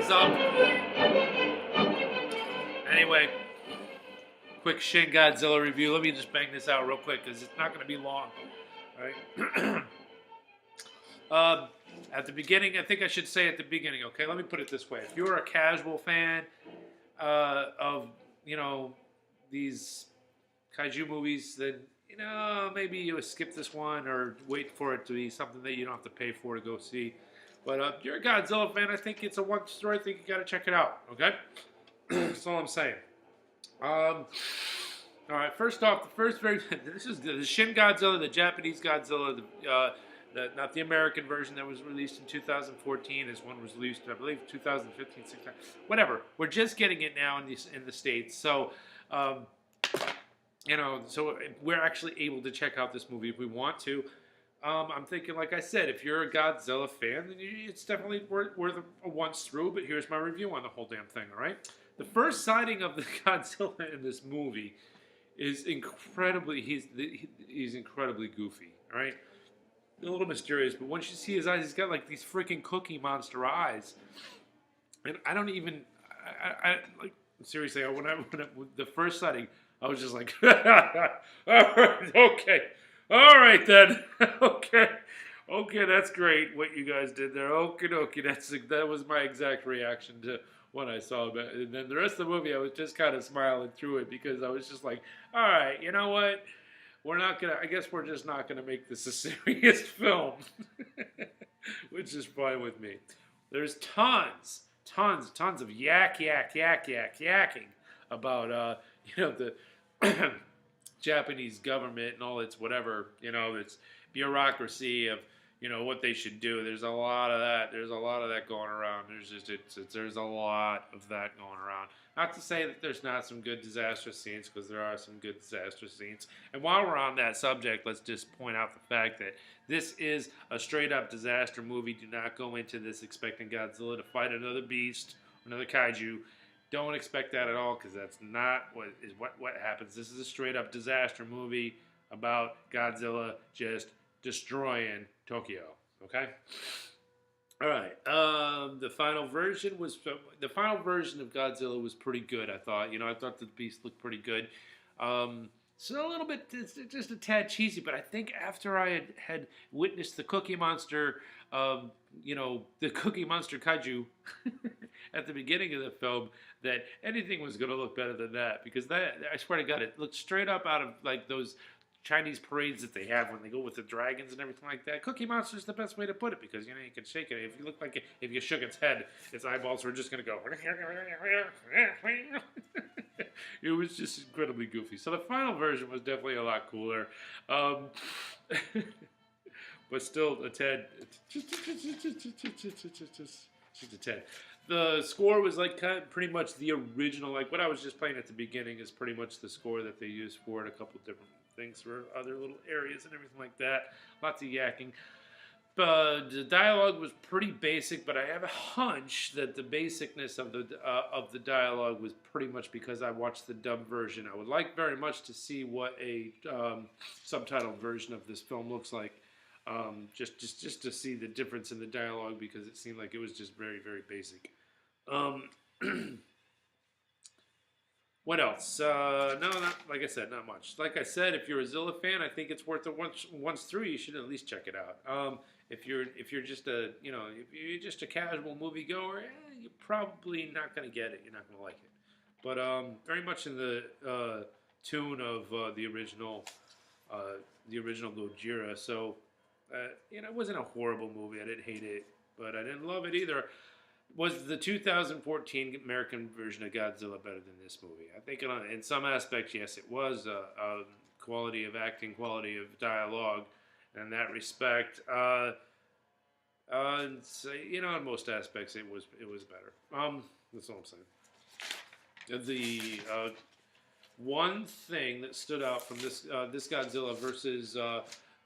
is up. Anyway, quick Shin Godzilla review. Let me just bang this out real quick because it's not going to be long. All right. At the beginning, I think I should say at the beginning. Okay, let me put it this way: if you're a casual fan of these kaiju movies, then maybe you would skip this one or wait for it to be something that you don't have to pay for to go see. But if you're a Godzilla fan, I think it's a one story. I think you got to check it out. Okay, that's all I'm saying. All right. First off, the first very this is the Shin Godzilla, the Japanese Godzilla, not the American version that was released in 2014. This one was released, I believe, 2015, 16, whatever. We're just getting it now in the States, so so we're actually able to check out this movie if we want to. I'm thinking, like I said, if you're a Godzilla fan, then it's definitely worth a once through. But here's my review on the whole damn thing. All right, the first sighting of the Godzilla in this movie is incredibly. He's incredibly goofy. All right, a little mysterious, but once you see his eyes, he's got like these freaking Cookie Monster eyes, and I don't even. I like seriously. When the first sighting, I was just like, all right, okay. All right then. Okay, that's great what you guys did there. Okie dokie, that was my exact reaction to when I saw it. And then the rest of the movie, I was just kind of smiling through it because I was just like, all right, you know what? I guess we're just not gonna make this a serious film, which is fine with me. There's tons of yakking about the Japanese government and all its whatever, its bureaucracy of, what they should do. There's a lot of that. There's a lot of that going around. There's a lot of that going around. Not to say that there's not some good disastrous scenes, because there are some good disastrous scenes. And while we're on that subject, let's just point out the fact that this is a straight up disaster movie. Do not go into this expecting Godzilla to fight another beast, another kaiju. Don't expect that at all, because that's not what happens. This is a straight up disaster movie about Godzilla just destroying Tokyo. Okay. All right. The final version of Godzilla was pretty good. I thought. I thought the beast looked pretty good. So a little bit, just a tad cheesy, but I think after I had witnessed the Cookie Monster, the Cookie Monster kaiju at the beginning of the film, that anything was going to look better than that, because that, I swear to God, it looked straight up out of like those Chinese parades that they have when they go with the dragons and everything like that. Cookie Monster is the best way to put it, because you can shake it. If you look like if you shook its head, its eyeballs were just going to go. It was just incredibly goofy. So the final version was definitely a lot cooler, but still a tad, just a tad. The score was like pretty much the original. Like what I was just playing at the beginning is pretty much the score that they used for it. A couple different things for other little areas and everything like that. Lots of yakking. But the dialogue was pretty basic, but I have a hunch that the basicness of the dialogue was pretty much because I watched the dub version. I would like very much to see what a subtitled version of this film looks like, just to see the difference in the dialogue, because it seemed like it was just very, very basic. What else? No, like I said, not much. Like I said, if you're a Zilla fan, I think it's worth it once through. You should at least check it out. If you're just a casual moviegoer, you're probably not gonna get it. You're not gonna like it. But very much in the tune of the original Gojira. So it wasn't a horrible movie. I didn't hate it, but I didn't love it either. Was the 2014 American version of Godzilla better than this movie? I think in some aspects, yes, it was. Quality of acting, quality of dialogue, in that respect. So, in most aspects, it was better. That's all I'm saying. The one thing that stood out from this Godzilla versus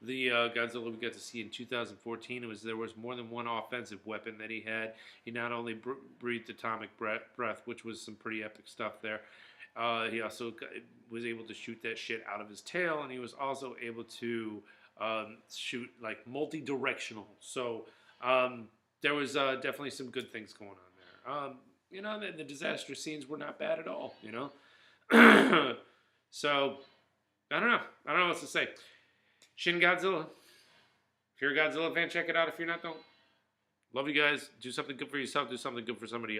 the Godzilla we got to see in 2014, there was more than one offensive weapon that he had. He not only breathed atomic breath, which was some pretty epic stuff there. He also was able to shoot that shit out of his tail, and he was also able to shoot like multi-directional. So there was definitely some good things going on there. You know, the disastrous scenes were not bad at all. You know, so I don't know. I don't know what to say. Shin Godzilla. If you're a Godzilla fan, check it out. If you're not, don't. Love you guys. Do something good for yourself. Do something good for somebody else.